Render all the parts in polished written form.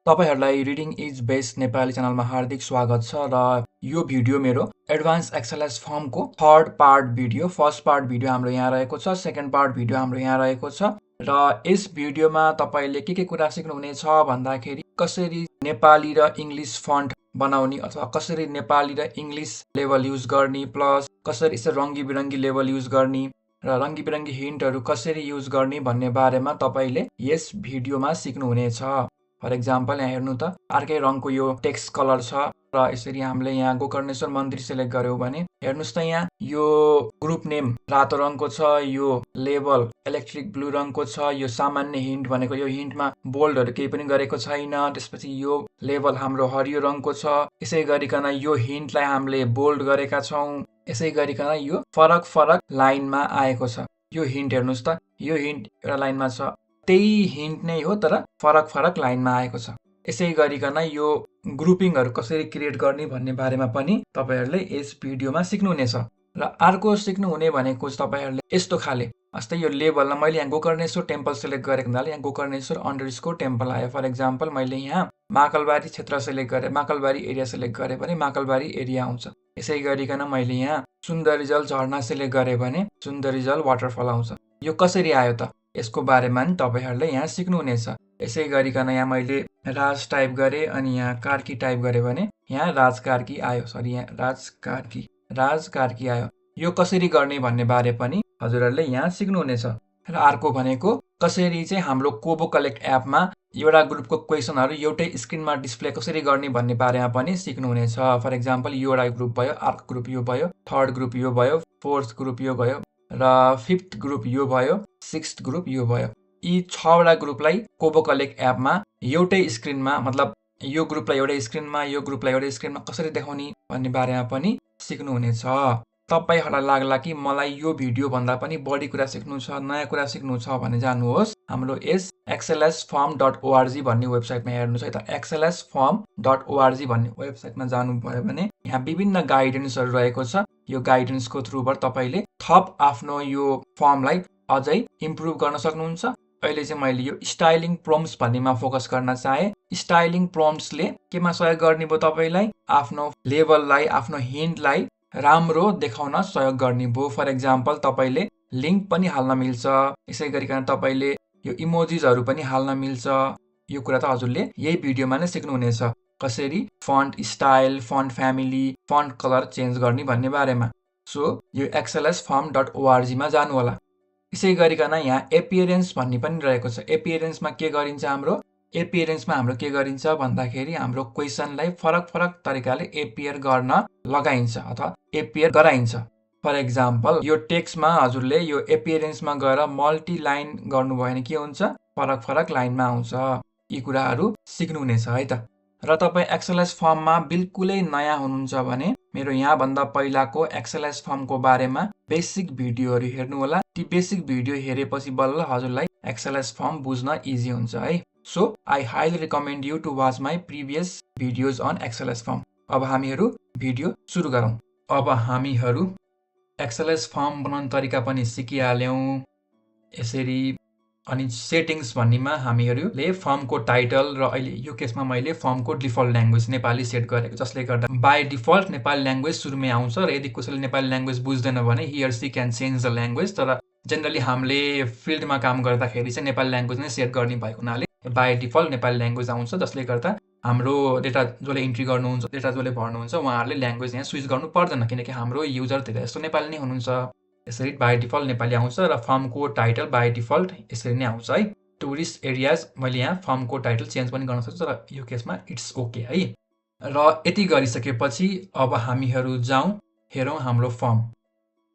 तपाईहरुलाई reading is best Nepali च्यानलमा हार्दिक स्वागत छ र यो भिडियो मेरो एडभान्स एक्सएलएस फर्मको third part video first part video हाम्रो यहाँ रहेको छ सेकेन्ड पार्ट भिडियो हाम्रो यहाँ रहेको छ र यस भिडियोमा तपाईले के कुरा सिक्नुहुनेछ भन्दाखेरि कसरी नेपाली र इंग्लिश फन्ट बनाउने अथवा कसरी नेपाली र इंग्लिश लेभल युज गर्ने प्लस कसरी यसरी रंगी बिरंगी लेभल युज गर्ने र रंगी बिरंगी हिन्टहरु कसरी युज गर्ने भन्ने बारेमा तपाईले यस भिडियोमा सिक्नुहुनेछ। फर एक्जाम्पल यहाँ हेर्नु त अर्कै रङको यो टेक्स्ट कलर छ र यसरी हामीले यहाँ गोकर्णेश्वर मन्दिर सिलेक्ट गर्यौं भने हेर्नुस् त यहाँ यो ग्रुप नेम रातो रङको छ, यो लेभल इलेक्ट्रिक ब्लू रङको छ, यो सामान्य हिन्ट भनेको यो हिन्टमा बोल्डहरु केही पनि गरेको छैन, त्यसपछि यो लेभल हाम्रो हरियो रङको छ, यसै गरिकन यो हिन्टलाई हामीले बोल्ड गरेका छौं, यसै गरिकन यो फरक फरक लाइनमा आएको छ। यो हिन्ट हेर्नुस् त यो हिन्ट एउटा लाइनमा छ, त्यही हिन्ट नै हो तर फरक फरक लाइनमा आएको छ। यसै गरिकन यो ग्रुपिङहरु कसरी क्रिएट गर्ने भन्ने बारेमा पनि तपाईहरुले यस भिडियोमा सिक्नुहुनेछ। र अर्को सिक्नुहुने भनेको तपाईहरुले यस्तो खाले जस्तै यो लेभलमा मैले यहाँ गोकर्णेश्वर टेम्पल सिलेक्ट गरेको हुनाले यहाँ गोकर्णेश्वर अंडरस्कोर टेम्पल आयो। फर एक्जाम्पल मैले यहाँ माकलबारी क्षेत्र सिलेक्ट गरे माकलबारी एरिया सिलेक्ट गरे भने माकलबारी एरिया आउँछ। यसै गरिकन मैले यहाँ सुन्दरीजल झरना सिलेक्ट गरे भने सुन्दरीजल वाटरफल आउँछ। यो कसरी आयो त यसको बारेमा नि तपाईहरुले यहाँ सिक्नुहुनेछ। यसै गरिकन यहाँ मैले राज टाइप गरे अनि यहाँ कार्की टाइप गरे भने यहाँ राजकार्की आयो। सरी यहाँ राजकार्की आयो। यो कसरी गर्ने भन्ने बारे पनि हजुरहरुले यहाँ सिक्नुहुनेछ। र अर्को भनेको कसरी चाहिँ हाम्रो कोबो कलेक्ट एपमा एउटा ग्रुपको क्वेशनहरु एउटै स्क्रिनमा डिस्प्ले कसरी गर्ने भन्ने बारेमा पनि सिक्नुहुनेछ। फर एक्जाम्पल यो एउटा ग्रुप भयो, अर्को ग्रुप यो भयो, थर्ड ग्रुप यो भयो, फोर्थ ग्रुप यो भयो र फिफ्थ ग्रुप यो भयो, सिक्स्थ ग्रुप यो भयो। यी 6 वटा ग्रुपलाई कोबो कलेक्ट एपमा एउटै स्क्रिनमा मतलब यो ग्रुपलाई एउटै स्क्रिनमा यो ग्रुपलाई एउटै स्क्रिनमा कसरी देखाउने भन्ने बारेमा पनि सिक्नुहुनेछ। तपाईहरुलाई लाग्ला कि मलाई यो भिडियो भन्दा पनि बढी कुरा सिक्नु छ, नयाँ कुरा सिक्नु छ भने जानुहोस् हाम्रो यस xlsform.org भन्ने वेबसाइटमा हेर्नुस् है त। xlsform.org भन्ने वेबसाइटमा जानुभयो भने यहाँ विभिन्न गाइडेन्सहरु रहेको छ। यो गाइडेन्सको थ्रुबाट तपाईले थप आफ्नो यो फर्मलाई अझै इम्प्रुभ गर्न सक्नुहुन्छ। अहिले चाहिँ मैले यो स्टाइलिङ प्रम्प्ट्स भन्नेमा फोकस गर्न चाहे। स्टाइलिङ प्रम्प्ट्सले केमा सहयोग गर्ने भयो तपाईलाई आफ्नो लेभललाई आफ्नो हिन्टलाई राम्रो देखाउन सहयोग गर्ने भयो। फर एक्जाम्पल तपाईले लिंक पनि हाल्न मिल्छ, यसै गरिकन तपाईले यो इमोजिजहरु पनि हाल्न मिल्छ। यो कुरा त हजुरले यही भिडियोमा नै सिक्नुहुनेछ कसरी font style, font family, font colour change गर्ने भन्ने बारेमा। सो यो xlsform.org मा जानु होला। यसै गरिकन यहाँ एपियरेन्स भन्ने पनि रहेको छ। एपियरेन्समा के गरिन्छ हाम्रो के गरिन्छ भन्दाखेरि हाम्रो क्वेशनलाई फरक फरक तरिकाले एपियर गर्न लगाइन्छ अथवा एपियर गराइन्छ। फर एक्जाम्पल यो टेक्स्टमा हजुरले यो एपियरेन्समा गएर मल्टी लाइन गर्नुभयो भने के हुन्छ फरक फरक लाइनमा आउँछ। यी कुराहरु सिक्नुहुनेछ है त। र तपाई एक्सएलएस फर्ममा बिल्कुलै नयाँ हुनुहुन्छ भने मेरो यहाँ भन्दा पहिलाको एक्सएलएस फर्मको बारेमा बेसिक भिडियोहरु हेर्नु होला। ती बेसिक भिडियो हेरेपछि बल्ल हजुरलाई एक्सएलएस फर्म बुझ्न इजी हुन्छ है। So I highly recommend you to watch my previous videos on XLS form. अब हामीहरु भिडियो सुरु गरौँ। अब हामीहरु एक्सएलएस फर्म बनाउने तरिका पनि सिकिहाल्यौं। यसरी अनि सेटिंग्स भन्नेमा हामीहरुले फर्मको टाइटल र अहिले यो केसमा मैले फर्मको डिफल्ट ल्याङ्ग्वेज नेपाली सेट गरेको जसले गर्दा बाइ डिफल्ट नेपाली ल्याङ्ग्वेज सुरुमै आउँछ र यदि कसैले नेपाली ल्याङ्ग्वेज बुझ्दैन भने he or she can change the language. तर जनरली हामीले फिल्डमा काम गर्दाखेरि चाहिँ नेपाली ल्याङ्ग्वेज नै सेट गर्ने भएको हुनाले बाइ डिफल्ट नेपाली ल्याङ्ग्वेज आउँछ जसले गर्दा हाम्रो डेटा जसले इन्ट्री गर्नुहुन्छ डेटा जसले भर्नुहुन्छ उहाँहरुले ल्याङ्ग्वेज यहाँ स्विच गर्नु पर्दैन किनकि हाम्रो युजर धेरै जस्तो नेपाली नै हुनुहुन्छ। यसरी बाइ डिफल्ट नेपाली आउँछ र फर्मको टाइटल बाइ डिफल्ट यसरी नै आउँछ है। टुरिस्ट एरियाज मैले यहाँ फर्मको टाइटल चेन्ज पनि गर्न सक्छु तर यो केसमा इट्स ओके है। र यति गरिसकेपछि अब हामीहरु जाउँ हेरौँ हाम्रो फर्म।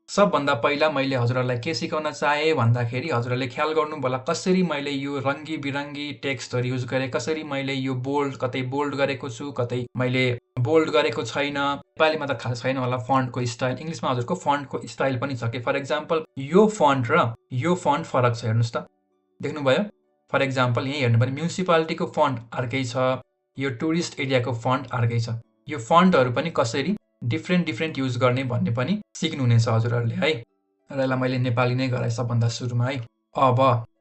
सबभन्दा पहिला मैले हजुरहरुलाई के सिकाउन चाहे भन्दाखेरि हजुरहरुले ख्याल गर्नु होला कसरी मैले यो रंगी बिरंगी टेक्स्टहरु युज गरे, कसरी मैले यो बोल्ड कतै बोल्ड गरेको छु कतै मैले बोल्ड गरेको छैन। नेपालीमा त खास छैन होला फन्टको स्टाइल, इंग्लिशमा हजुरको फन्टको स्टाइल पनि छ के। फर एक्जाम्पल यो फन्ट र यो फन्ट फरक छ हेर्नुस् त देख्नुभयो। फर एक्जाम्पल यही हेर्नु भने म्युनिसिपालिटीको फन्ट अर्कै छ, यो टुरिस्ट एरियाको फन्ट अर्कै छ। यो फन्टहरु पनि कसरी डिफरेन्ट युज गर्ने भन्ने पनि सिक्नुहुनेछ हजुरहरुले है। र यसलाई मैले नेपाली नै गराए सबभन्दा सुरुमा है। अब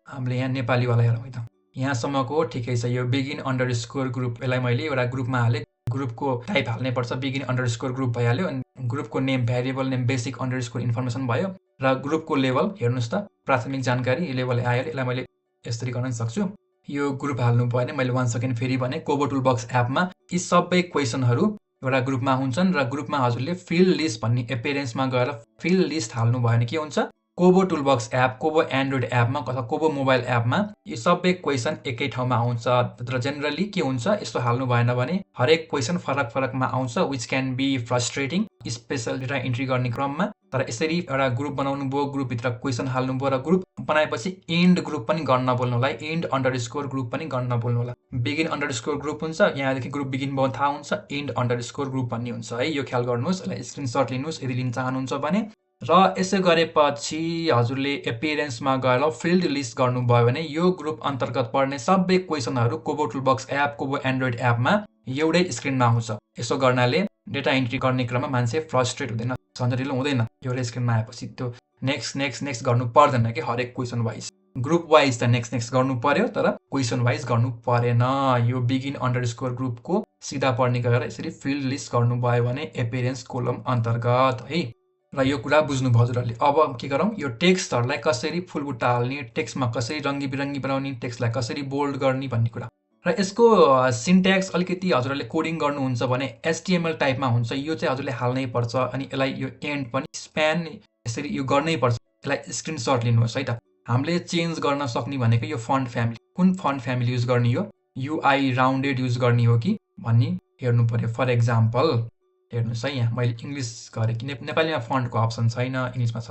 हामीले यहाँ नेपाली वाला हेरौँ है त। यहाँसम्मको हो, ठिकै छ। यो बिगिन अन्डरस्कोर ग्रुप, यसलाई मैले एउटा ग्रुपमा हालेँ। ग्रुपको टाइप हाल्नै पर्छ, बिगिन अन्डरस्कोर ग्रुप भइहाल्यो। अनि ग्रुपको name, variable name basic underscore information भयो। र ग्रुपको लेभल हेर्नुहोस् त, प्राथमिक जानकारी लेभल आइहाल्यो। यसलाई मैले यसरी गर्न सक्छु। यो ग्रुप हाल्नु भयो भने मैले वान सेकेन्ड फेरि भने कोबो टुलबक्स एपमा यी सबै क्वेसनहरू एउटा ग्रुपमा हुन्छन् र ग्रुपमा हजुरले फिल्ड लिस्ट भन्ने एपियरेन्समा गएर फिल्ड लिस्ट हाल्नु भयो भने के हुन्छ, कोबो टुलबक्स एप, कोबो एन्ड्रोइड एपमा अथवा कोबो मोबाइल एपमा यी सबै क्वेसन एकै ठाउँमा आउँछ। तर जेनरली के हुन्छ, यस्तो हाल्नु भएन भने हरेक क्वेसन फरक फरकमा आउँछ, which can be frustrating special data entry गर्ने क्रममा। तर यसरी एउटा ग्रुप बनाउनु भयो, ग्रुपभित्र क्वेसन हाल्नु भयो, र ग्रुप बनाएपछि इन्ड ग्रुप पनि गर्न नबोल्नु होला, इन्ड अन्डरस्कोर ग्रुप पनि गर्न नबोल्नु होला। बिगिन अन्डरस्कोर ग्रुप हुन्छ, यहाँदेखि ग्रुप बिगिन भयो थाहा हुन्छ, इन्ड अन्डरस्कोर ग्रुप भन्ने हुन्छ है। यो ख्याल गर्नुहोस्, यसलाई स्क्रिनसट लिनुहोस् यदि लिन चाहनुहुन्छ भने। र यसो गरेपछि हजुरले एपियरेन्समा गएर फिल्ड लिस्ट गर्नुभयो भने यो ग्रुप अन्तर्गत पर्ने सबै क्वेसनहरू कोबो टुलबक्स एप, कोबो एन्ड्रोइड एपमा एउटै स्क्रिनमा आउँछ। यसो गर्नाले डेटा इन्ट्री गर्ने क्रममा मान्छे फ्रस्ट्रेट हुँदैन, झन्झटिलो हुँदैन। एउटै स्क्रिनमा आएपछि त्यो नेक्स्ट नेक्स्ट नेक्स्ट गर्नु पर्दैन कि हरेक क्वेसन वाइज। ग्रुप वाइज त नेक्स्ट नेक्स्ट गर्नु पर्यो, तर क्वेसन वाइज गर्नु परेन। यो बिगिन अन्डरस्कोर ग्रुपको सिधा पर्ने गएर यसरी फिल्ड लिस्ट गर्नुभयो भने एपियरेन्स कोलम अन्तर्गत है। र यो कुरा बुझ्नुभयो हजुरहरूले। अब के गरौँ, यो टेक्स्टहरूलाई कसरी फुलबुट्टा हाल्ने, टेक्स्टमा कसरी रङ्गी बिरङ्गी बनाउने, टेक्स्टलाई कसरी बोल्ड गर्ने भन्ने कुरा। र यसको सिन्ट्याक्स अलिकति हजुरहरूले कोडिङ गर्नुहुन्छ भने HTML टाइपमा हुन्छ। यो चाहिँ हजुरले हाल्नै पर्छ। अनि यसलाई यो एन्ड पनि स्प्यान यसरी यो गर्नै पर्छ। यसलाई स्क्रिनसट लिनुहोस् है त। हामीले चेन्ज गर्न सक्ने भनेको यो फन्ट फ्यामिली, कुन फन्ट फ्यामिली युज गर्ने हो, UI राउन्डेड युज गर्ने हो कि भन्ने हेर्नु पर्यो। फर एक्जाम्पल हेर्नुहोस् है, यहाँ मैले इङ्ग्लिस गरेँ कि नेपालीमा फन्टको अप्सन छैन, इङ्ग्लिसमा छ।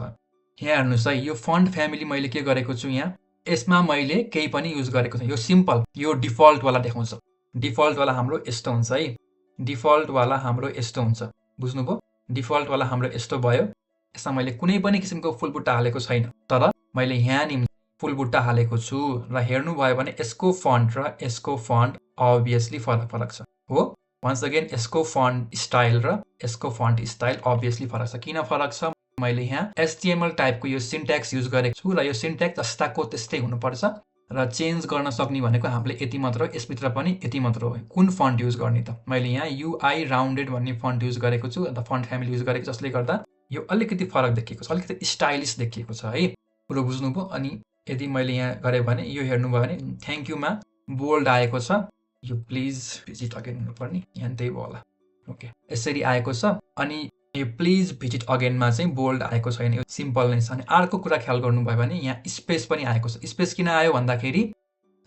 यहाँ हेर्नुहोस् है, यो फन्ट फ्यामिली मैले के गरेको छु, यहाँ यसमा मैले केही पनि युज गरेको छैन। यो सिम्पल, यो डिफल्टवाला देखाउँछ। डिफल्टवाला हाम्रो यस्तो हुन्छ है, डिफल्टवाला हाम्रो यस्तो हुन्छ, बुझ्नुभयो। डिफल्टवाला हाम्रो यस्तो भयो। यसमा मैले कुनै पनि किसिमको फुलबुट्टा हालेको छैन, तर मैले यहाँनिर फुलबुट्टा हालेको छु। र हेर्नुभयो भने यसको फन्ट र यसको फन्ट अभियसली फरक फरक छ हो। वन्स अगेन यसको फन्ट स्टाइल र यसको फन्ट स्टाइल अभियसली फरक छ। किन फरक छ, मैले यहाँ HTML टाइपको यो सिन्ट्याक्स युज गरेको छु र यो सिन्ट्याक्स जस्ताको त्यस्तै हुनुपर्छ। र चेन्ज गर्न सक्ने भनेको हामीले यति मात्र हो, यसभित्र पनि यति मात्र हो। कुन फन्ट युज गर्ने त, मैले यहाँ UI राउन्डेड भन्ने फन्ट युज गरेको छु, अन्त फन्ट फ्यामिली युज गरेको, जसले गर्दा यो अलिकति फरक देखिएको छ, अलिकति स्टाइलिस देखिएको छ है। कुरो बुझ्नुभयो। अनि यदि मैले यहाँ गरेँ भने यो हेर्नुभयो भने थ्याङ्क युमा बोल्ड आएको छ। यो प्लिज भिजिट अगेन हुनुपर्ने, यहाँ त्यही भयो होला। ओके, यसरी आएको छ। अनि यो प्लिज भिजिट अगेनमा चाहिँ बोल्ड आएको छैन, यो सिम्पल नै छ। अनि अर्को कुरा ख्याल गर्नुभयो भने यहाँ स्पेस पनि आएको छ। स्पेस किन आयो भन्दाखेरि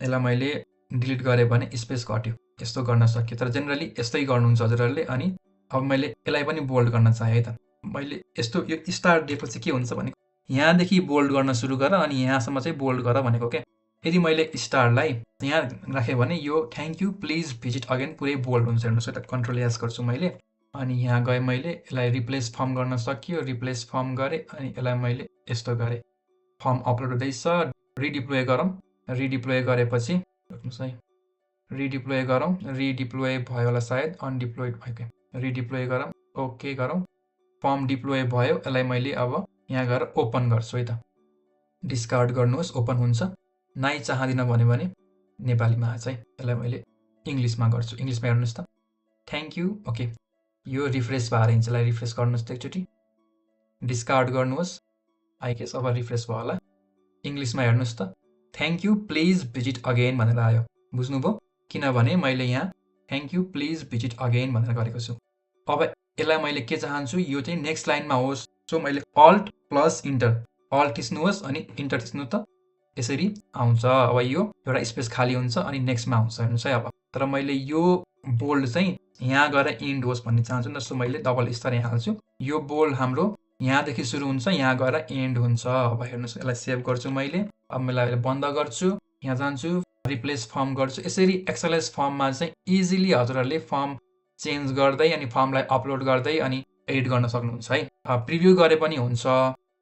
यसलाई मैले डिलिट गरेँ भने स्पेस घट्यो, यस्तो गर्न सकियो। तर जेनरली यस्तै गर्नुहुन्छ हजुरहरूले। अनि अब मैले यसलाई पनि बोल्ड गर्न चाहेँ है त। मैले यस्तो यो स्टार दिएपछि के हुन्छ भने यहाँदेखि बोल्ड गर्न सुरु गर अनि यहाँसम्म चाहिँ बोल्ड गर भनेको क्या। यदि मैले स्टारलाई यहाँ राखेँ भने यो thank you please visit again पुरै बोल्ड हुन्छ। हेर्नुहोस् त, कन्ट्रोल एस गर्छु मैले। अनि यहाँ गएँ, मैले यसलाई रिप्लेस फर्म गर्न सकियो, रिप्लेस फर्म गरेँ। अनि यसलाई मैले यस्तो गरेँ, फर्म अपलोड हुँदैछ, रिडिप्लोय गरौँ। रिडिप्लोय गरेपछि हेर्नुहोस् है, रिडिप्लोय गरौँ, रिडिप्लोय भयो होला सायद, अनडिप्लोइड भयो क्या। रिडिप्लोय गरौँ, ओके गरौँ, फर्म डिप्लोय भयो। यसलाई मैले अब यहाँ गएर ओपन गर्छु है त। डिस्कार्ड गर्नुहोस्, ओपन हुन्छ। नाइ चाहदिनँ भन्यो भने नेपालीमा चाहिँ यसलाई मैले इङ्ग्लिसमा गर्छु। इङ्ग्लिसमा हेर्नुहोस् त, थ्याङ्क यू। ओके, यो रिफ्रेस भएर हिँड्छ। यसलाई रिफ्रेस गर्नुहोस् त एकचोटि, डिस्कार्ड गर्नुहोस्। आई गेस अब रिफ्रेस भयो होला। इङ्ग्लिसमा हेर्नुहोस् त, thank you please visit again भनेर आयो, बुझ्नुभयो। किनभने मैले यहाँ thank you please visit again भनेर गरेको छु। अब यसलाई मैले के चाहन्छु, यो चाहिँ नेक्स्ट लाइनमा होस्। सो मैले अल्ट प्लस इन्टर, अल्ट थिच्नुहोस् अनि इन्टर थिच्नु त, यसरी आउँछ। अब यो एउटा स्पेस खाली हुन्छ अनि नेक्स्टमा आउँछ। हेर्नुहोस् है। अब तर मैले यो बोल्ड चाहिँ यहाँ गएर इन्ड होस् भन्ने चाहन्छु नि, सो मैले डबल स्टार यहाँ हाल्छु। यो बोल्ड हाम्रो यहाँदेखि सुरु हुन्छ, यहाँ गएर एन्ड हुन्छ। अब हेर्नुहोस्, यसलाई सेभ गर्छु मैले। अब मैले बन्द गर्छु, यहाँ जान्छु, रिप्लेस फर्म गर्छु। यसरी एक्सएलएस फर्ममा चाहिँ इजिली हजुरहरूले फर्म चेन्ज गर्दै अनि फर्मलाई अपलोड गर्दै अनि एडिट गर्न सक्नुहुन्छ है। प्रिभ्यू गरे पनि हुन्छ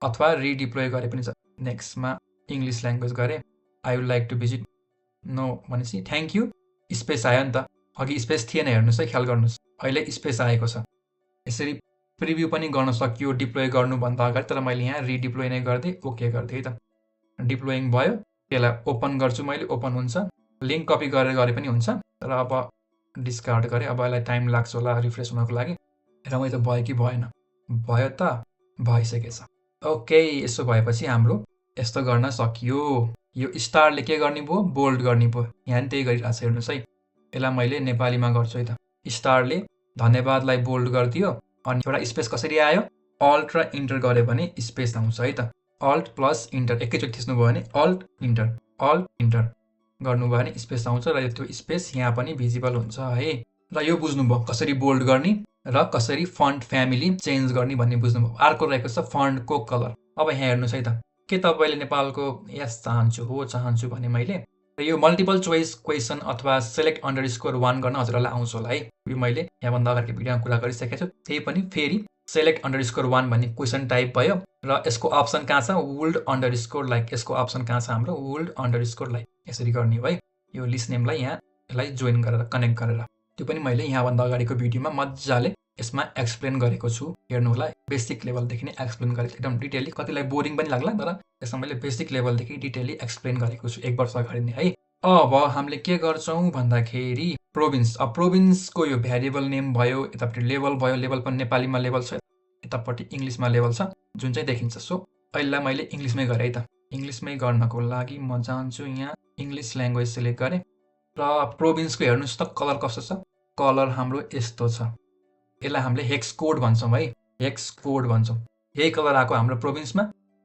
अथवा रिडिप्लोय गरे पनि छ। नेक्स्टमा इङ्ग्लिस ल्याङ्ग्वेज गरेँ, I would like to visit no भनेपछि थ्याङ्क यू स्पेस आयो नि त। अघि स्पेस थिएन, हेर्नुहोस् है, ख्याल गर्नुहोस्, अहिले स्पेस आएको छ। यसरी प्रिभ्यू पनि गर्न सकियो डिप्लोय गर्नुभन्दा अगाडि, तर मैले यहाँ रिडिप्लोय नै गरिदिएँ, ओके गरिदिएँ है त। डिप्लोइङ भयो, त्यसलाई ओपन गर्छु मैले, ओपन हुन्छ। लिङ्क कपी गरेर गरे पनि हुन्छ, तर अब डिस्कार्ड गरेँ। अब यसलाई टाइम लाग्छ होला रिफ्रेस हुनको लागि। रमाइलो त भयो कि भएन? भयो त, भइसकेछ। ओके, यसो भएपछि हाम्रो यस्तो गर्न सकियो। यो स्टारले के गर्ने भयो? बोल्ड गर्ने भयो। यहाँ पनि त्यही गरिरहेको छ, हेर्नुहोस् है। यसलाई मैले नेपालीमा गर्छु है त। स्टारले धन्यवादलाई बोल्ड गरिदियो, अनि एउटा स्पेस कसरी आयो? अल्ट र इन्टर गऱ्यो भने स्पेस आउँछ है त। अल्ट प्लस इन्टर एकैचोटि थिच्नुभयो भने अल्ट इन्टर गर्नुभयो भने स्पेस आउँछ र त्यो स्पेस यहाँ पनि भिजिबल हुन्छ है। र यो बुझ्नुभयो कसरी बोल्ड गर्ने र कसरी फन्ट फ्यामिली चेन्ज गर्ने भन्ने बुझ्नुभयो। अर्को रहेको छ फन्टको कलर। अब यहाँ हेर्नुहोस् है त, के तपाईँले नेपालको यस चाहन्छु भने मैले र यो मल्टिपल चोइस क्वेसन अथवा सेलेक्ट _1 गर्न हजुरहरूलाई आउँछ होला है। यो मैले यहाँभन्दा अगाडिको भिडियोमा कुरा गरिसकेको छु। त्यही पनि फेरि सेलेक्ट _1 भन्ने क्वेसन टाइप भयो र यसको अप्सन कहाँ छ? Would _like. यसको अप्सन कहाँ छ हाम्रो? Would _like. यसरी गर्ने हो है। यो लिस्ट नेमलाई यहाँ यसलाई जोइन गरेर कनेक्ट गरेर, त्यो पनि मैले यहाँभन्दा अगाडिको भिडियोमा मजाले यसमा एक्सप्लेन गरेको छु। हेर्नु होला, बेसिक लेभलदेखि नै एक्सप्लेन गरेको एकदम डिटेली। कतिलाई बोरिङ पनि लाग्ला, तर यसमा मैले बेसिक लेभलदेखि डिटेली एक्सप्लेन गरेको छु 1 वर्ष अगाडि नै है। अब हामीले के गर्छौँ भन्दाखेरि प्रोभिन्स। अब प्रोभिन्सको यो भ्यारिएबल नेम भयो, यतापट्टि लेभल भयो। लेभल पनि नेपालीमा लेभल छ, यतापट्टि इङ्ग्लिसमा लेभल छ, जुन चाहिँ देखिन्छ। सो अहिले मैले इङ्ग्लिसमै गरेँ है त। इङ्ग्लिसमै गर्नको लागि म जान्छु, यहाँ इङ्ग्लिस ल्याङ्ग्वेज सिलेक्ट गरेँ र प्रोभिन्सको हेर्नुहोस् त कलर कस्तो छ। कलर हाम्रो यस्तो छ। यसलाई हामीले हेक्स कोड भन्छौँ है, हेक्स कोड भन्छौँ। यही कलर आएको हाम्रो प्रोभिन्समा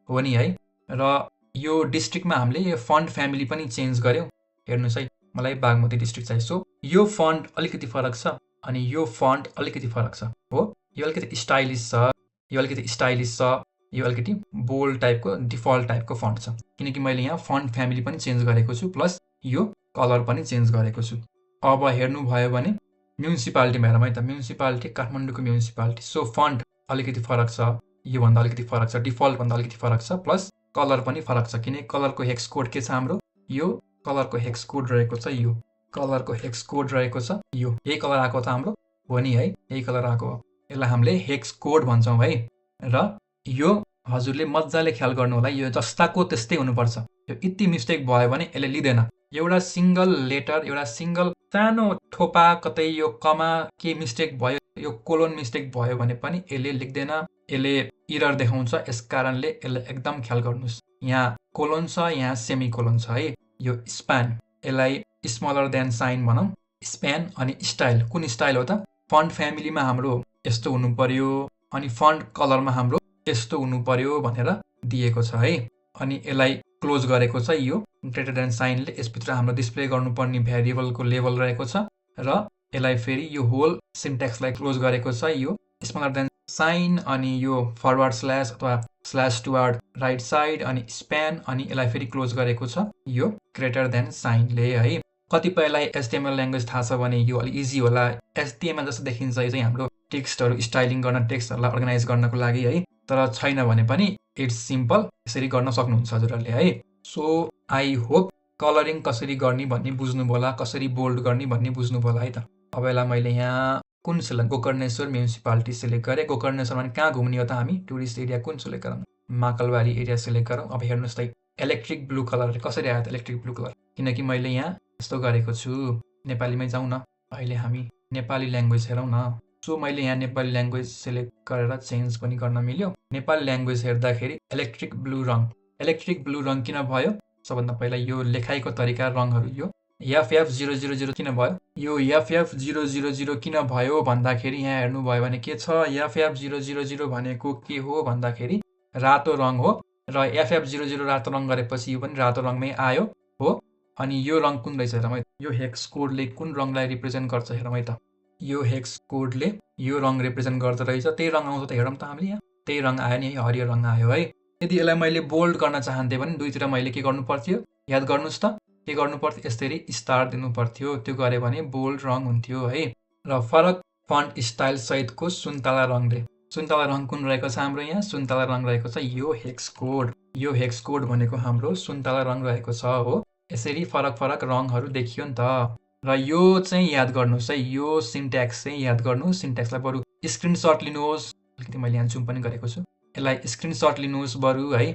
हो नि है। र यो डिस्ट्रिक्टमा हामीले यो फन्ट फ्यामिली पनि चेन्ज गऱ्यौँ। हेर्नुहोस् है, मलाई बागमती डिस्ट्रिक्ट चाहियो। सो यो फन्ट अलिकति फरक छ, अनि यो फन्ट अलिकति फरक छ हो। यो अलिकति स्टाइलिस छ, यो अलिकति स्टाइलिस छ, यो अलिकति बोल्ड टाइपको डिफल्ट टाइपको फन्ट छ, किनकि मैले यहाँ फन्ट फ्यामिली पनि चेन्ज गरेको छु, प्लस यो कलर पनि चेन्ज गरेको छु। अब हेर्नुभयो भने म्युनिसिपालिटीमा हेरौँ है त। म्युनिसिपालिटी काठमाडौँको म्युनिसिपालिटी। सो फन्ट अलिकति फरक छ, योभन्दा अलिकति फरक छ, डिफल्टभन्दा अलिकति फरक छ, प्लस कलर पनि फरक छ। किनकि कलरको हेक्स कोड के छ हाम्रो? यो कलरको हेक्स कोड रहेको छ, यो कलरको हेक्स कोड रहेको छ। यो यही कलर आएको त हाम्रो हो नि है, यही कलर आएको हो। यसलाई हामीले हेक्स कोड भन्छौँ है। र यो हजुरले मजाले ख्याल गर्नु होला, यो जस्ताको त्यस्तै हुनुपर्छ। यो यति मिस्टेक भयो भने यसले लिँदैन। एउटा सिङ्गल लेटर, एउटा सिङ्गल सानो थोपा, कतै यो कमा के मिस्टेक भयो, यो कोलोन मिस्टेक भयो भने पनि यसले लेख्दैन, यसले इरर देखाउँछ। यस कारणले यसलाई एकदम ख्याल गर्नुहोस्। यहाँ कोलोन छ, यहाँ सेमी कोलोन छ है। यो स्प्यान, यसलाई स्मलर देन साइन भनौँ। स्प्यान अनि स्टाइल, कुन स्टाइल हो त? फन्ट फ्यामिलीमा हाम्रो यस्तो हुनु पर्यो, अनि फन्ट कलरमा हाम्रो यस्तो हुनु पर्यो भनेर दिएको छ है। अनि यसलाई क्लोज गरेको छ यो ग्रेटर देन साइनले। यसभित्र हाम्रो डिस्प्ले गर्नुपर्ने भ्यारिएबलको लेभल रहेको छ, र यसलाई फेरि यो होल सिन्ट्याक्सलाई क्लोज गरेको छ यो स्मलर देन साइन, अनि यो फरवर्ड स्ल्यास अथवा स्ल्यास टुवर्ड राइट साइड, अनि स्प्यान, अनि यसलाई फेरि क्लोज गरेको छ यो ग्रेटर देन साइनले है। कतिपयलाई एचटिएमएल ल्याङ्ग्वेज थाहा छ भने यो अलिक इजी होला। एचटिएमएल जस्तो देखिन्छ यो चाहिँ हाम्रो टेक्स्टहरू स्टाइलिङ गर्न, टेक्स्टहरूलाई अर्गनाइज गर्नको लागि है। तर छैन भने पनि इट्स सिम्पल, यसरी गर्न सक्नुहुन्छ हजुरहरूले है। सो आई होप कलरिङ कसरी गर्ने भन्ने बुझ्नुभयो होला, कसरी बोल्ड गर्ने भन्ने बुझ्नुभयो होला है त। अब यसलाई मैले यहाँ कुन सिलेक्ट, गोकर्णेश्वर म्युनिसिपालिटी सिलेक्ट गरेँ। गोकर्णेश्वर भने कहाँ घुम्ने हो त हामी? टुरिस्ट एरिया कुन सिलेक्ट गरौँ? माकलबारी एरिया सिलेक्ट गरौँ। अब हेर्नुहोस् त इलेक्ट्रिक ब्लू कलर कसरी आयो त? इलेक्ट्रिक ब्लू कलर किनकि मैले यहाँ यस्तो गरेको छु। नेपालीमै जाउँ न, अहिले हामी नेपाली ल्याङ्ग्वेज हेरौँ न। सो मैले यहाँ नेपाली ल्याङ्ग्वेज सिलेक्ट गरेर चेन्ज पनि गर्न मिल्यो। नेपाली ल्याङ्ग्वेज हेर्दाखेरि इलेक्ट्रिक ब्लू रङ। इलेक्ट्रिक ब्लू रङ किन भयो? सबभन्दा पहिला यो लेखाइको तरिका, रङहरू यो FF000 किन भयो? यो FF000 किन भयो भन्दाखेरि यहाँ हेर्नुभयो भने के छ? FF000 भनेको के हो भन्दाखेरि रातो रङ हो, र FF00 रातो रङ गरेपछि यो पनि रातो रङमै आयो हो। अनि यो रङ कुन रहेछ हेरौँ है। यो हेक्स कोडले कुन रङलाई रिप्रेजेन्ट गर्छ हेरौँ है त। यो हेक्स कोडले यो रङ रिप्रेजेन्ट गर्दो रहेछ। त्यही रङ आउँछ त, हेरौँ त हामीले यहाँ त्यही रङ आयो नि है, हरियो रङ आयो है। यदि यसलाई मैले बोल्ड गर्न चाहन्थेँ भने दुईतिर मैले के गर्नु पर्थ्यो? याद गर्नुहोस् त, के गर्नु पर्थ्यो? यसरी स्टार दिनु पर्थ्यो। त्यो गऱ्यो भने बोल्ड रङ हुन्थ्यो है। र फरक फन्ट स्टाइल सहितको सुन्तला रङले, सुन्तला रङ कुन रहेको छ हाम्रो यहाँ? सुन्तला रङ रहेको छ यो हेक्स कोड। यो हेक्स कोड भनेको हाम्रो सुन्तला रङ रहेको छ हो। यसरी फरक फरक रङहरू देखियो नि त। र यो चाहिँ याद गर्नुहोस् है, यो सिन्ट्याक्स चाहिँ याद गर्नुहोस्। सिन्ट्याक्सलाई बरु स्क्रिनसट लिनुहोस्। अलिकति मैले यहाँ जुम पनि गरेको छु। यसलाई स्क्रिनसट लिनुहोस् बरु है।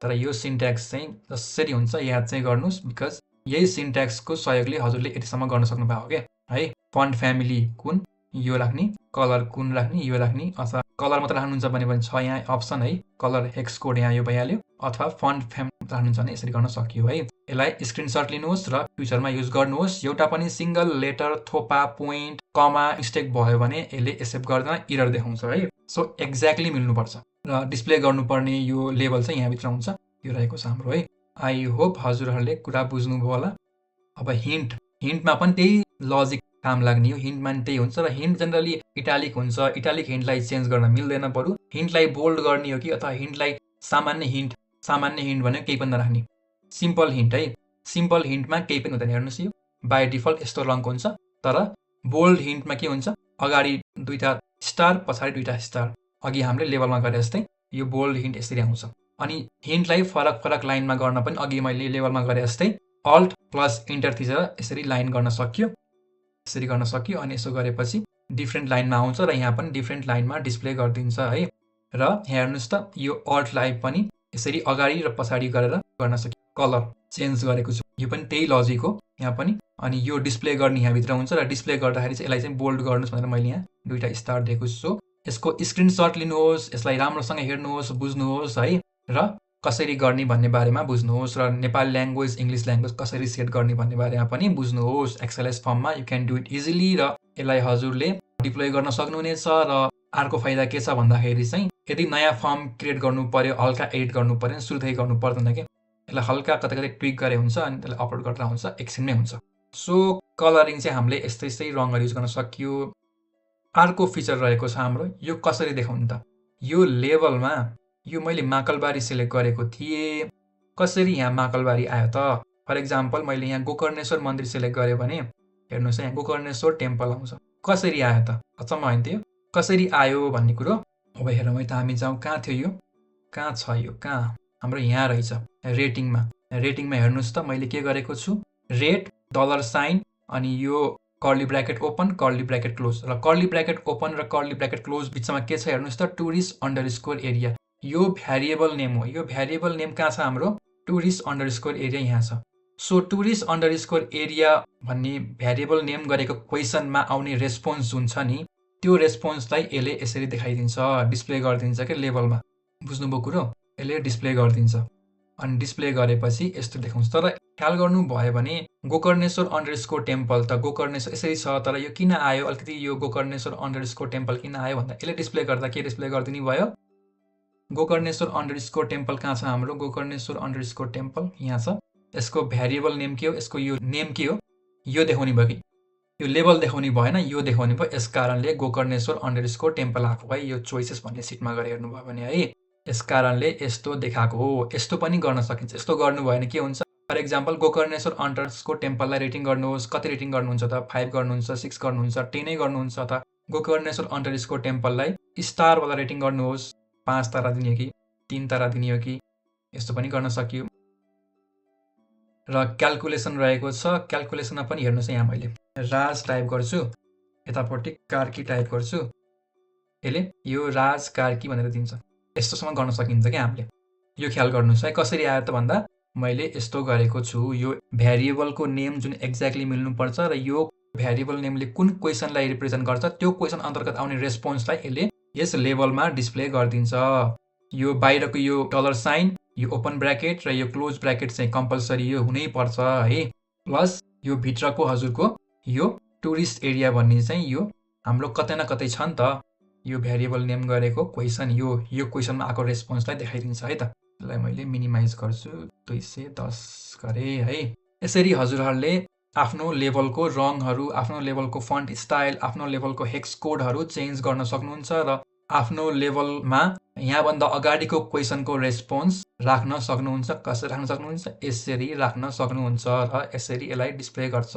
तर यो सिन्ट्याक्स चाहिँ जसरी हुन्छ याद चाहिँ गर्नुहोस्, बिकज यही सिन्ट्याक्सको सहयोगले हजुरले यतिसम्म गर्न सक्नुभयो हो क्या है। फन्ट फ्यामिली कुन यो राख्ने, कलर कुन राख्ने यो राख्ने, अथवा कलर मात्र राख्नुहुन्छ भने पनि छ यहाँ अप्सन है। कलर हेक्स कोड यहाँ यो भइहाल्यो, अथवा फन्ट फ्याम राख्नुहुन्छ भने यसरी गर्न सकियो है। यसलाई स्क्रिनसट लिनुहोस् र फ्युचरमा युज गर्नुहोस्। एउटा पनि सिंगल लेटर, थोपा, पोइन्ट, कमा मिस्टेक भयो भने यसले एक्सेप्ट गर्दैन, एरर देखाउँछ है। सो एक्ज्याक्टली मिल्नुपर्छ र डिस्प्ले गर्नुपर्ने यो लेभल चाहिँ यहाँभित्र हुन्छ। यो रहेको छ हाम्रो है। आई होप हजुरहरूले कुरा बुझ्नुभयो होला। अब हिन्टमा पनि त्यही लजिक काम लाग्ने हो। हिन्टमा पनि त्यही हुन्छ र हिन्ट जनरली इटालिक हुन्छ। इटालिक हिन्टलाई चेन्ज गर्न मिल्दैन। बरु हिन्टलाई बोल्ड गर्ने हो कि अथवा हिन्टलाई सामान्य हिन्ट भने केही पनि नराख्ने, सिम्पल हिन्ट है। सिम्पल हिन्टमा केही पनि हुँदैन। हेर्नुहोस् यो बाई डिफल्ट यस्तो रङको हुन्छ, तर बोल्ड हिन्टमा के हुन्छ, अगाडि 2टा स्टार पछाडि 2टा स्टार। अघि हामीले लेभलमा गरे जस्तै यो बोल्ड हिन्ट यसरी आउँछ। अनि हिन्टलाई फरक लाइनमा गर्न पनि अघि मैले लेभलमा गरे जस्तै अल्ट प्लस इन्टर थिचेर यसरी लाइन गर्न सकियो। यसरी गर्न सकियो। अनि यसो गरेपछि डिफ्रेन्ट लाइनमा आउँछ र यहाँ पनि डिफ्रेन्ट लाइनमा डिस्प्ले गरिदिन्छ है। र यहाँ हेर्नुहोस् त यो अल्टलाई पनि यसरी अगाडि र पछाडि गरेर गर्न सकियो। कलर चेन्ज गरेको छु, यो पनि त्यही लजिक हो यहाँ पनि। अनि यो डिस्प्ले गर्ने यहाँभित्र हुन्छ र डिस्प्ले गर्दाखेरि चाहिँ यसलाई चाहिँ बोल्ड गर्नुहोस् भनेर मैले यहाँ 2टा स्टार दिएको छु। यसको स्क्रिनसट लिनुहोस्, यसलाई राम्रोसँग हेर्नुहोस्, बुझ्नुहोस् है, र कसरी गर्ने भन्ने बारेमा बुझ्नुहोस्, र नेपाली ल्याङ्ग्वेज इङ्ग्लिस ल्याङ्ग्वेज कसरी सेट गर्ने भन्ने बारेमा पनि बुझ्नुहोस्। एक्सएलएस फर्ममा you can do it easily र यसलाई हजुरले डिप्लोय गर्न सक्नुहुनेछ। र अर्को फाइदा के छ भन्दाखेरि चाहिँ यदि नयाँ फर्म क्रिएट गर्नु पर्यो, हल्का एडिट गर्नु पर्यो, सुरुदेखि गर्नु पर्दैन क्या। यसलाई हल्का कतै ट्विक गरे हुन्छ अनि त्यसलाई अपलोड गर्दा हुन्छ, एकछिनमै हुन्छ। सो कलरिङ चाहिँ हामीले यस्तै रङहरू युज गर्न सकियो। अर्को फिचर रहेको छ हाम्रो, यो कसरी देखाउनु त। यो लेभलमा यो मैले माकलबारी सिलेक्ट गरेको थिएँ, कसरी यहाँ माकलबारी आयो त। फर एक्जाम्पल मैले यहाँ गोकर्णेश्वर मन्दिर सिलेक्ट गरेँ भने हेर्नुहोस् यहाँ गोकर्णेश्वर टेम्पल आउँछ। कसरी आयो त, अचम्म होइन त्यो कसरी आयो भन्ने कुरो। अब हेरौँ है त, हामी जाउँ कहाँ थियो यो, कहाँ छ यो, कहाँ हाम्रो यहाँ रहेछ रेटिङमा हेर्नुहोस् त मैले के गरेको छु, रेट $, अनि यो curly bracket open curly bracket close, र कर्ली ब्र्याकेट ओपन र कर्ली ब्र्याकेट क्लोज बिचमा के छ हेर्नुहोस् त, tourist_area। यो भ्यारिएबल नेम हो। यो भ्यारिएबल नेम कहाँ छ हाम्रो, tourist_area यहाँ छ। सो tourist_area भन्ने भ्यारिएबल नेम गरेको क्वेसनमा आउने रेस्पोन्स जुन छ नि, त्यो रेस्पोन्सलाई यसले यसरी देखाइदिन्छ, डिस्प्ले गरिदिन्छ के लेभलमा। बुझ्नुभयो कुरो, यसले डिस्प्ले गरिदिन्छ। अनि डिस्प्ले गरेपछि यस्तो देखाउँछ। तर ख्याल गर्नुभयो भने गोकर्णेश्वर टेम्पल त गोकर्णेश्वर यसरी छ, तर यो किन आयो, अलिकति यो गोकर्णेश्वर टेम्पल किन आयो भन्दा यसले डिस्प्ले गर्दा के डिस्प्ले गरिदिने भयो, गोकर्णेश्वर टेम्पल कहाँ छ हाम्रो, गोकर्णेश्वर टेम्पल यहाँ छ। यसको भ्यारिएबल नेम के हो, यसको यो नेम के हो, यो देखाउने भयो कि यो लेभल देखाउने भएन, यो देखाउने भयो। यस कारणले गोकर्णेश्वर टेम्पल आएको है। यो चोइसेस भन्ने सिटमा गएर हेर्नुभयो भने है, यस कारणले यस्तो देखाएको हो। यस्तो पनि गर्न सकिन्छ। यस्तो गर्नुभयो भने के हुन्छ, फर एक्जाम्पल गोकर्णेश्वर टेम्पललाई रेटिङ गर्नुहोस्। कति रेटिङ गर्नुहुन्छ त, 5 गर्नुहुन्छ, 6 गर्नुहुन्छ, 10 गर्नुहुन्छ त। गोकर्णेश्वर टेम्पललाई स्टारवाला रेटिङ गर्नुहोस्, 5 तारा दिने हो कि 3 तारा दिने हो कि, यस्तो पनि गर्न सकियो। र क्यालकुलेसन रहेको छ। क्यालकुलेसनमा पनि हेर्नुहोस् यहाँ मैले राज टाइप गर्छु, यतापट्टि कार्की टाइप गर्छु, यसले यो राज कार्की भनेर दिन्छ। यस्तोसम्म गर्न सकिन्छ क्या हामीले। यो ख्याल गर्नुहोस् है, कसरी आयो त भन्दा मैले यस्तो गरेको छु। यो भ्यारिएबलको नेम जुन एक्ज्याक्टली मिल्नुपर्छ र यो भ्यारिएबल नेमले कुन क्वेसनलाई रिप्रेजेन्ट गर्छ, त्यो क्वेसन अन्तर्गत आउने रेस्पोन्सलाई यसले यस लेभलमा डिस्प्ले गरिदिन्छ। यो बाहिरको यो $, यो ओपन ब्र्याकेट र यो क्लोज ब्र्याकेट चाहिँ कम्पलसरी यो हुनै पर्छ है। प्लस यो भित्रको हजुरको यो टुरिस्ट एरिया भन्ने चाहिँ यो हाम्रो कतै न कतै छ नि त। यो भ्यारिएबल नेम गरेको क्वेसन यो क्वेसनमा आएको रेस्पोन्सलाई देखाइदिन्छ है त। यसलाई मैले मिनिमाइज गर्छु, 210 गरेँ है। यसरी हजुरहरूले आफ्नो लेभलको रङहरू, आफ्नो लेभलको फन्ट स्टाइल, आफ्नो लेभलको हेक्स कोडहरू चेन्ज गर्न सक्नुहुन्छ र आफ्नो लेभलमा यहाँभन्दा अगाडिको क्वेसनको रेस्पोन्स राख्न सक्नुहुन्छ। कसरी राख्न सक्नुहुन्छ, यसरी राख्न सक्नुहुन्छ र यसरी यसलाई डिस्प्ले गर्छ।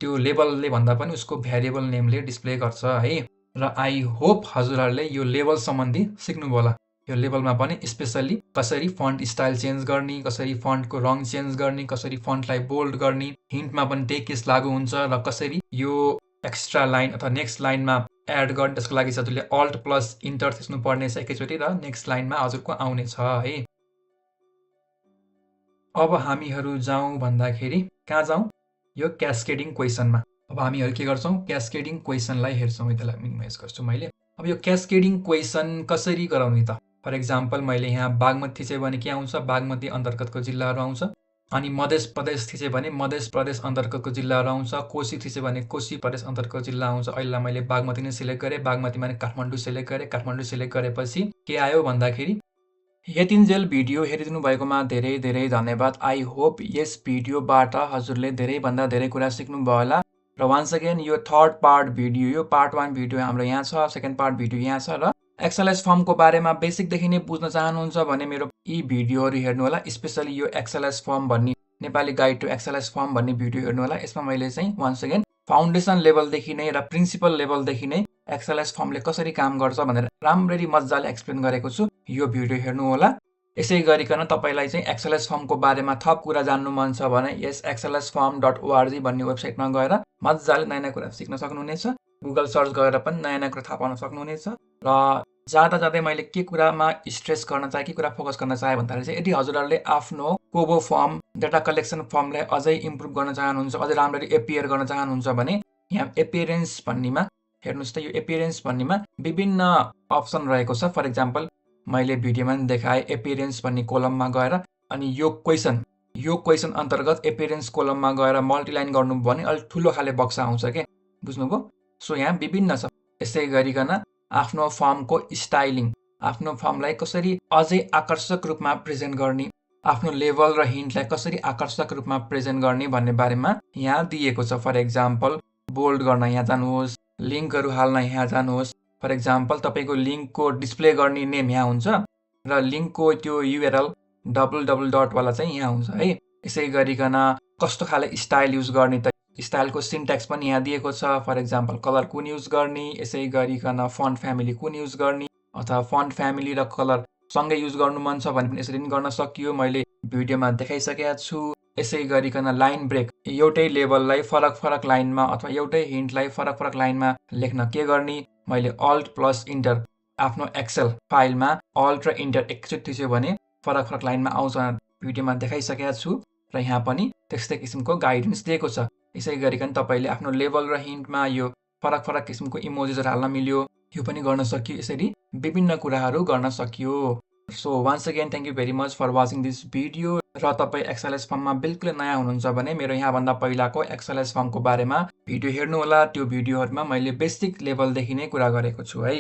त्यो लेभलले भन्दा पनि उसको भ्यारिएबल नेमले डिस्प्ले गर्छ है। र आई होप हजुरहरूले यो लेभल सम्बन्धी सिक्नुभयो होला। यो लेभलमा पनि स्पेसल्ली कसरी फन्ट स्टाइल चेन्ज गर्ने, कसरी फन्टको रङ चेन्ज गर्ने, कसरी फन्टलाई बोल्ड गर्ने, हिन्टमा पनि त्यही केस लागू हुन्छ, र कसरी यो एक्स्ट्रा लाइन अथवा नेक्स्ट लाइनमा एड गर्ने। त्यसको लागि हजुरले अल्ट प्लस इन्टर थिच्नु पर्नेछ एकैचोटि र नेक्स्ट लाइनमा हजुरको आउनेछ है। अब हामीहरू जाउँ भन्दाखेरि कहाँ जाउँ? यो क्यास्केडिङ क्वेसनमा। अब हामीहरू के गर्छौँ? क्यास्केडिङ क्वेसनलाई हेर्छौँ। त्यसलाई मिनिमाइज गर्छु मैले। अब यो क्यास्केडिङ क्वेसन कसरी गराउने त? फर एक्जाम्पल मैले यहाँ बागमती थिचेँ भने के आउँछ? बागमती अन्तर्गतको जिल्लाहरू आउँछ। अनि मध्य प्रदेश थिचेँ भने मध्य प्रदेश अन्तर्गतको जिल्लाहरू आउँछ। कोशी थिचेँ भने कोशी प्रदेश अन्तर्गतको जिल्ला आउँछ। अहिले मैले बागमती नै सिलेक्ट गरेँ। बागमती माने काठमाडौँ सिलेक्ट गरेँ। काठमाडौँ सिलेक्ट गरेपछि के आयो भन्दाखेरि यतिन्जेल भिडियो हेरिदिनु भएकोमा धेरै धेरै धन्यवाद। आई होप यस भिडियोबाट हजुरले धेरैभन्दा धेरै कुरा सिक्नुभयो होला। र वान्स अगेन यो थर्ड पार्ट भिडियो, यो पार्ट 1 भिडियो हाम्रो यहाँ छ, सेकेन्ड पार्ट भिडियो यहाँ छ। र एक्सएलएस फर्मको बारेमा बेसिकदेखि नै बुझ्न चाहनुहुन्छ भने मेरो यी भिडियोहरू हेर्नु होला। स्पेसली यो एक्सएलएस फर्म भन्ने Nepali guide to XLS form भन्ने भिडियो हेर्नु होला। यसमा मैले चाहिँ वान्स अगेन फाउन्डेसन लेभलदेखि नै र प्रिन्सिपल लेभलदेखि नै एक्सएलएस फर्मले कसरी काम गर्छ भनेर राम्ररी मजाले एक्सप्लेन गरेको छु। यो भिडियो हेर्नु होला। यसै गरिकन तपाईलाई चाहिँ एक्सएलएस फर्मको बारेमा थप कुरा जान्नु मन छ भने यस exlsform.org भन्ने वेबसाइटमा गएर मजाले नयाँ नयाँ कुरा सिक्न सक्नुहुनेछ। गुगल सर्च गरेर पनि नयाँ नयाँ कुरा थाहा पाउन सक्नुहुनेछ। र जाँदा जाँदै मैले के कुरामा स्ट्रेस गर्न चाहे, के कुरा फोकस गर्न चाहे भन्दाखेरि चाहिँ यदि हजुरहरूले आफ्नो कोबो फर्म, डेटा कलेक्सन फर्मलाई अझै इम्प्रुभ गर्न चाहनुहुन्छ, अझै राम्ररी एपियर गर्न चाहनुहुन्छ भने यहाँ एपियरेन्स भन्नेमा हेर्नुहोस् त। यो एपियरेन्स भन्नेमा विभिन्न अप्सन रहेको छ। फर एक्जाम्पल मैले भिडियोमा पनि देखाएँ, एपियरेन्स भन्ने कोलममा गएर अनि यो क्वेसन अन्तर्गत एपियरेन्स कोलममा गएर मल्टिलाइन गर्नुभयो भने अलिक ठुलो खाले बक्सा आउँछ के, बुझ्नुभयो? सो यहाँ विभिन्न छ। यसै गरिकन आफ्नो फर्मको स्टाइलिङ, आफ्नो फर्मलाई कसरी अझै आकर्षक रूपमा प्रेजेन्ट गर्ने, आफ्नो लेभल र हिन्टलाई कसरी आकर्षक रूपमा प्रेजेन्ट गर्ने भन्ने बारेमा यहाँ दिएको छ। फर एक्जाम्पल बोल्ड गर्न यहाँ जानुहोस्, लिङ्कहरू हाल्न यहाँ जानुहोस्। फर एक्जाम्पल तपाईँको लिङ्कको डिस्प्ले गर्ने नेम यहाँ हुन्छ र लिङ्कको त्यो युआरएल www वाला चाहिँ यहाँ हुन्छ है। यसै गरिकन कस्तो खाले स्टाइल युज गर्ने त, स्टाइलको सिन्ट्याक्स पनि यहाँ दिएको छ। फर एक्जाम्पल कलर कुन युज गर्ने, यसै गरिकन फन्ट फ्यामिली कुन युज गर्ने, अथवा फन्ट फ्यामिली र कलर सँगै युज गर्नु मन छ भने पनि यसरी पनि गर्न सकियो, मैले भिडियोमा देखाइसकेको छु। यसै गरिकन लाइन ब्रेक, एउटै लेभललाई फरक फरक लाइनमा अथवा एउटै हिन्टलाई फरक फरक लाइनमा लेख्न के गर्ने, मैले अल्ट प्लस इन्टर आफ्नो एक्सेल फाइलमा अल्ट र इन्टर एकचोटि थिच्यो भने फरक फरक लाइनमा आउँछ, भिडियोमा देखाइसकेको छु। र यहाँ पनि त्यस्तै किसिमको गाइडेन्स दिएको छ। यसै गरिकन तपाईँले आफ्नो लेभल र हिन्टमा यो फरक फरक किसिमको इमोजीहरू हाल्न मिल्यो, यो पनि गर्न सकियो। यसरी विभिन्न कुराहरू गर्न सकियो। So once again thank you very much for watching this video. र तपाईँ एक्सएलएस फर्ममा बिल्कुल नयाँ हुनुहुन्छ भने मेरो यहाँभन्दा पहिलाको एक्सएलएस फर्मको बारेमा भिडियो हेर्नु होला। त्यो भिडियोहरूमा मैले बेसिक लेभलदेखि नै कुरा गरेको छु है।